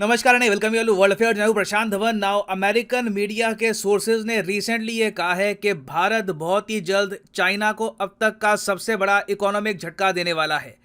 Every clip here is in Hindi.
नमस्कार and welcome you to world affairs. मैं हूं Prashant Dhawan. Now American media के सोर्सेज ने रिसेंटली ये कहा है कि भारत बहुत ही जल्द चाइना को अब तक का सबसे बड़ा इकोनॉमिक झटका देने वाला है।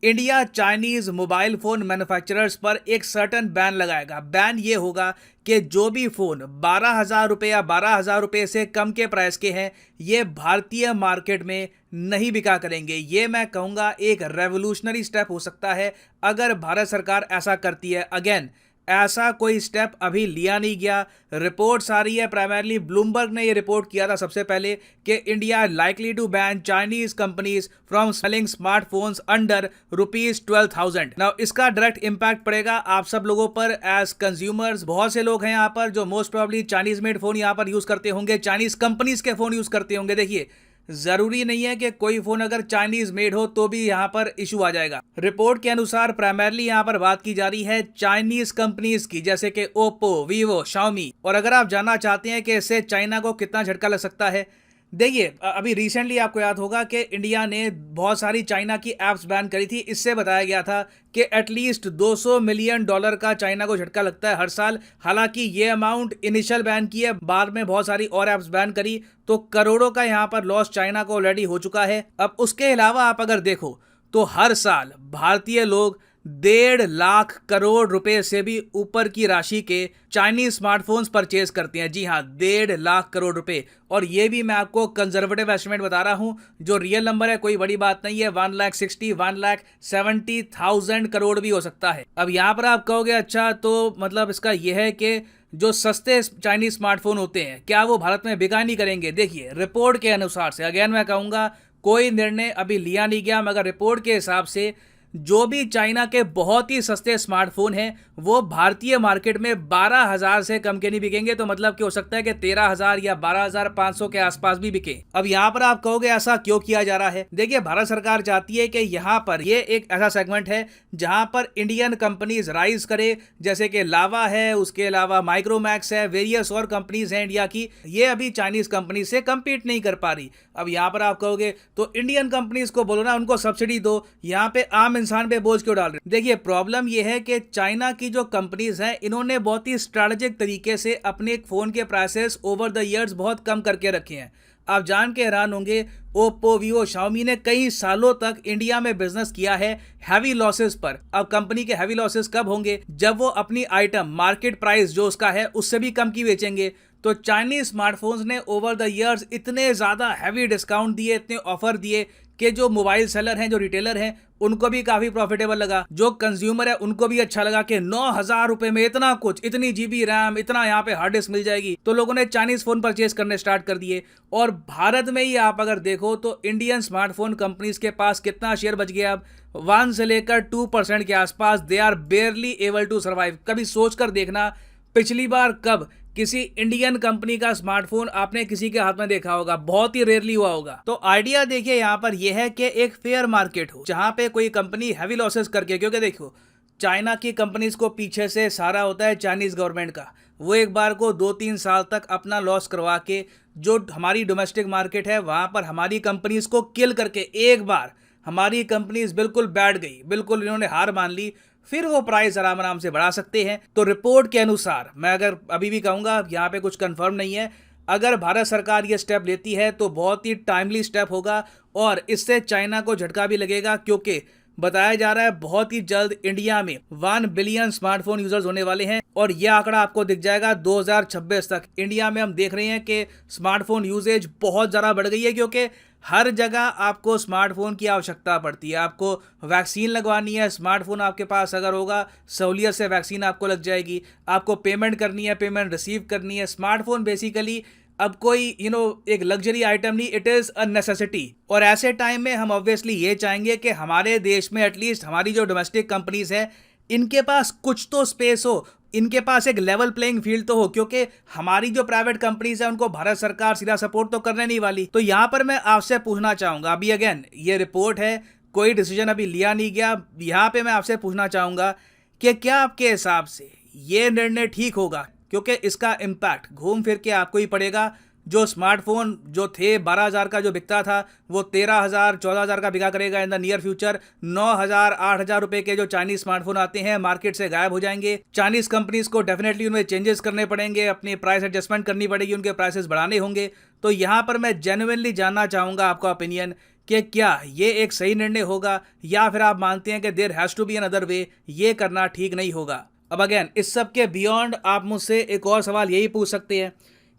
India Chinese mobile phone manufacturers पर एक सर्टन बैन लगाएगा। बैन ये होगा कि जो भी फोन 12,000 रुपये या 12,000 रुपये से कम के प्राइस के हैं ये भारतीय मार्केट में नहीं बिका करेंगे। ये मैं कहूँगा एक रेवोल्यूशनरी स्टेप हो सकता है अगर भारत सरकार ऐसा करती है। अगेन ऐसा कोई स्टेप अभी लिया नहीं गया। रिपोर्ट्स आ रही है, प्राइमरली ब्लूमबर्ग ने ये रिपोर्ट किया था सबसे पहले कि India likely to ban Chinese companies from selling smartphones under ₹12,000। Now इसका डायरेक्ट इंपैक्ट पड़ेगा आप सब लोगों पर एज कंज्यूमर्स। बहुत से लोग हैं यहाँ पर जो most probably Chinese made phone यहाँ पर यूज करते होंगे, चाइनीज कंपनीज के फोन यूज करते होंगे। देखिए जरूरी नहीं है कि कोई फोन अगर चाइनीज मेड हो तो भी यहाँ पर इशू आ जाएगा। रिपोर्ट के अनुसार प्राइमरली यहाँ पर बात की जा रही है चाइनीज कंपनीज की, जैसे कि ओप्पो, वीवो, शाओमी। और अगर आप जानना चाहते हैं कि इससे चाइना को कितना झटका लग सकता है, देखिए अभी रिसेंटली आपको याद होगा कि इंडिया ने बहुत सारी चाइना की एप्स बैन करी थी। इससे बताया गया था कि एटलीस्ट $200 मिलियन का चाइना को झटका लगता है हर साल। हालांकि ये अमाउंट इनिशियल बैन की है, बाद में बहुत सारी और एप्स बैन करी तो करोड़ों का यहाँ पर लॉस चाइना को ऑलरेडी हो चुका है। अब उसके अलावा आप अगर देखो तो हर साल भारतीय लोग 1.5 लाख करोड़ रुपए से भी ऊपर की राशि के चाइनीज स्मार्टफोन्स परचेज करते हैं। जी हाँ, 1.5 लाख करोड़ रुपए। और ये भी मैं आपको कंजर्वेटिव एस्टिमेट बता रहा हूं, जो रियल नंबर है कोई बड़ी बात नहीं है। 1,60,000 1,70,000 करोड़ भी हो सकता है। अब यहाँ पर आप कहोगे अच्छा तो मतलब इसका यह है कि जो सस्ते चाइनीज स्मार्टफोन होते हैं क्या वो भारत में बिका नहीं करेंगे। देखिए रिपोर्ट के अनुसार से, अगेन मैं कहूँगा कोई निर्णय अभी लिया नहीं गया, मगर रिपोर्ट के हिसाब से जो भी चाइना के बहुत ही सस्ते स्मार्टफोन हैं वो भारतीय मार्केट में 12,000 से कम के नहीं बिकेंगे। तो मतलब कि हो सकता है कि 13,000 या 12,500 के आसपास भी बिके। अब यहाँ पर आप कहोगे ऐसा क्यों किया जा रहा है। देखिए भारत सरकार चाहती है कि यहाँ पर ये एक ऐसा सेगमेंट है जहां पर इंडियन कंपनीज राइज करे, जैसे कि लावा है, उसके अलावा माइक्रोमैक्स है, वेरियस और कंपनीज हैं इंडिया की। ये अभी चाइनीज कंपनी से कम्पीट नहीं कर पा रही। अब यहाँ पर आप कहोगे तो इंडियन कंपनीज को बोलो ना, उनको सब्सिडी दो, यहाँ पे आम इंसान पे बोझ क्यों डाल रहे। देखिए प्रॉब्लम यह है कि चाइना की जो कंपनीज हैं इन्होंने बहुत ही स्ट्रैटेजिक तरीके से अपने फोन के प्राइसेस ओवर द इयर्स बहुत कम करके रखे हैं। आप जान के हैरान होंगे ओप्पो, वीवो, शाओमी ने कई सालों तक इंडिया में बिजनेस किया है हैवी लॉसेस पर। अब कंपनी के हैवी लॉसेस कब होंगे, जब वो अपनी आइटम मार्केट प्राइस जो उसका है उससे भी कम की बेचेंगे। तो चाइनीज स्मार्टफोन्स ने ओवर द इयर्स इतने ज्यादा हैवी डिस्काउंट दिए, इतने ऑफर दिए कि जो मोबाइल सेलर हैं, जो रिटेलर हैं, उनको भी काफी प्रॉफिटेबल लगा। जो कंज्यूमर है उनको भी अच्छा लगा कि 9,000 रुपए में इतना कुछ, इतनी जीबी रैम, इतना यहाँ पे हार्ड डिस्क मिल जाएगी। तो लोगों ने चाइनीज फोन परचेज करने स्टार्ट कर दिए। और भारत में ही आप अगर देखो तो इंडियन स्मार्टफोन कंपनीज के पास कितना शेयर बच गया, अब 1 से लेकर 2% के आसपास। They are barely able to survive. कभी सोच कर देखना पिछली बार कब किसी इंडियन कंपनी का स्मार्टफोन आपने किसी के हाथ में देखा होगा, बहुत ही रेयरली हुआ होगा। तो आइडिया देखिए यहाँ पर यह है कि एक फेयर मार्केट हो जहां पे कोई कंपनी हैवी लॉसेस करके, क्योंकि देखो चाइना की कंपनीज को पीछे से सहारा होता है चाइनीज गवर्नमेंट का। वो एक बार को 2-3 साल तक अपना लॉस करवा के जो हमारी डोमेस्टिक मार्केट है वहां पर हमारी कंपनीज को किल करके, एक बार हमारी कंपनीज बिल्कुल बैठ गई, बिल्कुल इन्होंने हार मान ली, फिर वो प्राइस आराम आराम से बढ़ा सकते हैं। तो रिपोर्ट के अनुसार मैं अगर अभी भी कहूँगा, यहाँ पे कुछ कंफर्म नहीं है, अगर भारत सरकार ये स्टेप लेती है तो बहुत ही टाइमली स्टेप होगा और इससे चाइना को झटका भी लगेगा। क्योंकि बताया जा रहा है बहुत ही जल्द इंडिया में 1 बिलियन स्मार्टफोन यूजर्स होने वाले हैं और यह आंकड़ा आपको दिख जाएगा 2026 तक। इंडिया में हम देख रहे हैं कि स्मार्टफोन यूजेज बहुत ज़्यादा बढ़ गई है, क्योंकि हर जगह आपको स्मार्टफोन की आवश्यकता पड़ती है। आपको वैक्सीन लगवानी है, स्मार्टफोन आपके पास अगर होगा सहूलियत से वैक्सीन आपको लग जाएगी। आपको पेमेंट करनी है, पेमेंट रिसीव करनी है। स्मार्टफोन बेसिकली अब कोई एक लग्जरी आइटम नहीं, इट इज़ अ नेसेसिटी। और ऐसे टाइम में हम ऑब्वियसली ये चाहेंगे कि हमारे देश में एटलीस्ट हमारी जो डोमेस्टिक कंपनीज है इनके पास कुछ तो स्पेस हो, इनके पास एक लेवल प्लेइंग फील्ड तो हो। क्योंकि हमारी जो प्राइवेट कंपनीज है उनको भारत सरकार सीधा सपोर्ट तो करने नहीं वाली। तो यहाँ पर मैं आपसे पूछना चाहूँगा, अभी अगेन ये रिपोर्ट है, कोई डिसीजन अभी लिया नहीं गया। यहाँ पे मैं आपसे पूछना चाहूँगा कि क्या आपके हिसाब से ये निर्णय ठीक होगा, क्योंकि इसका इम्पैक्ट घूम फिर के आपको ही पड़ेगा। जो स्मार्टफोन जो थे 12,000 का जो बिकता था वो 13,000 14,000 का बिका करेगा इन द नियर फ्यूचर। 9,000 8,000 रुपए के जो चाइनीज स्मार्टफोन आते हैं मार्केट से गायब हो जाएंगे। चाइनीज कंपनीज को डेफिनेटली उनमें चेंजेस करने पड़ेंगे, अपनी प्राइस एडजस्टमेंट करनी पड़ेगी, उनके प्राइसेस बढ़ाने होंगे। तो यहाँ पर मैं जेन्युइनली जानना चाहूँगा आपका ओपिनियन कि क्या ये एक सही निर्णय होगा या फिर आप मानते हैं कि there has to be another way, ये करना ठीक नहीं होगा। अब अगेन इस सब के बियॉन्ड आप मुझसे एक और सवाल यही पूछ सकते हैं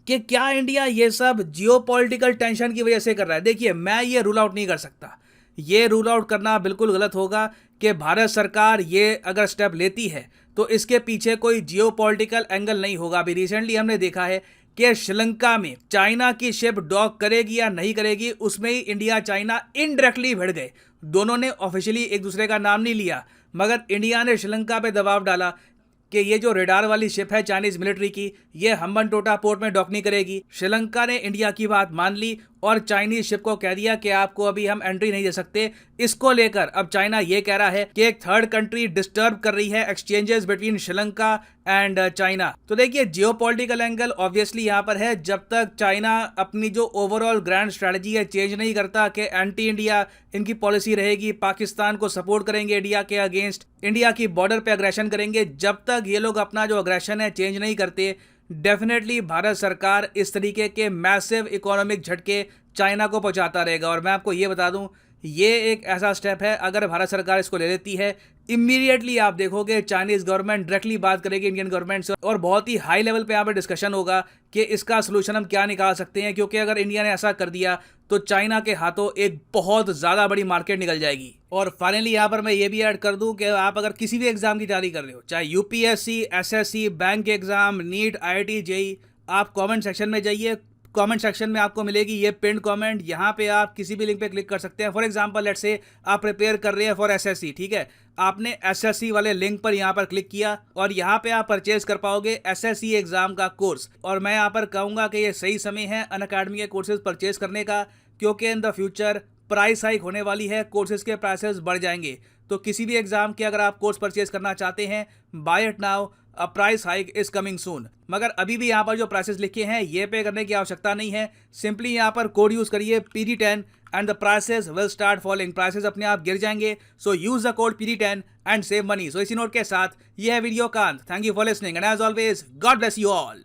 कि क्या इंडिया ये सब जियोपॉलिटिकल टेंशन की वजह से कर रहा है। देखिए मैं ये रूल आउट नहीं कर सकता, ये रूल आउट करना बिल्कुल गलत होगा कि भारत सरकार ये अगर स्टेप लेती है तो इसके पीछे कोई जियोपॉलिटिकल एंगल नहीं होगा। अभी रिसेंटली हमने देखा है कि श्रीलंका में चाइना की शिप डॉक करेगी या नहीं करेगी, उसमें ही इंडिया चाइना इनडायरेक्टली भिड़ गए। दोनों ने ऑफिशियली एक दूसरे का नाम नहीं लिया, मगर इंडिया ने श्रीलंका पे दबाव डाला कि ये जो रेडार वाली शिप है चाइनीज मिलिट्री की, ये हम्बनटोटा पोर्ट में डॉक नहीं करेगी। श्रीलंका ने इंडिया की बात मान ली और चाइनीज शिप को कह दिया कि आपको अभी हम एंट्री नहीं दे सकते। इसको लेकर अब चाइना ये कह रहा है कि एक थर्ड कंट्री डिस्टर्ब कर रही है exchanges between Sri Lanka and China. तो देखिए जियोपॉलिटिकल एंगल ऑब्वियसली यहाँ पर है। जब तक चाइना अपनी जो ओवरऑल ग्रैंड स्ट्रेटजी है चेंज नहीं करता कि एंटी इंडिया इनकी पॉलिसी रहेगी, पाकिस्तान को सपोर्ट करेंगे इंडिया के अगेंस्ट, इंडिया की बॉर्डर पे अग्रेशन करेंगे, जब तक ये लोग अपना जो अग्रेशन है चेंज नहीं करते, डेफिनेटली भारत सरकार इस तरीके के मैसिव इकोनॉमिक झटके चाइना को पहुंचाता रहेगा। और मैं आपको ये बता दूं, ये एक ऐसा स्टेप है अगर भारत सरकार इसको ले लेती है, इमीडिएटली आप देखोगे चाइनीज गवर्नमेंट डायरेक्टली बात करेगी इंडियन गवर्नमेंट से और बहुत ही हाई लेवल पे यहाँ पे डिस्कशन होगा कि इसका सोल्यूशन हम क्या निकाल सकते हैं। क्योंकि अगर इंडिया ने ऐसा कर दिया तो चाइना के हाथों एक बहुत ज़्यादा बड़ी मार्केट निकल जाएगी। और फाइनली यहाँ पर मैं ये भी ऐड कर दूं कि आप अगर किसी भी एग्जाम की तैयारी कर रहे हो, चाहे यूपीएससी, एसएससी, बैंक के एग्जाम, नीट, आईआईटी, जेई, आप कमेंट सेक्शन में जाइए। कमेंट सेक्शन में आपको मिलेगी ये पिन कमेंट, यहाँ पे आप किसी भी लिंक पे क्लिक कर सकते हैं। फॉर एग्जांपल लेट्स से आप प्रिपेयर कर रहे हैं फॉर एसएससी, ठीक है, आपने एसएससी वाले लिंक पर यहाँ पर क्लिक किया और यहाँ पे आप परचेज कर पाओगे एसएससी एग्जाम का कोर्स। और मैं यहाँ पर कहूँगा कि ये सही समय है अनअकैडमी के कोर्सेज परचेज करने का, क्योंकि in the future price hike होने वाली है, कोर्सेज के प्राइसेस बढ़ जाएंगे। तो किसी भी एग्जाम के अगर आप कोर्स परचेज करना चाहते हैं, buy it now, a price hike is coming soon. मगर अभी भी यहाँ पर जो प्राइसेस लिखे हैं ये पे करने की आवश्यकता नहीं है, सिंपली यहाँ पर कोड यूज करिए PD10 and the prices will start falling, prices अपने आप गिर जाएंगे। So use the code PD10 and save money. So इसी नोट के साथ ये है वीडियो का अंत। Thank you for listening and as always God bless you all.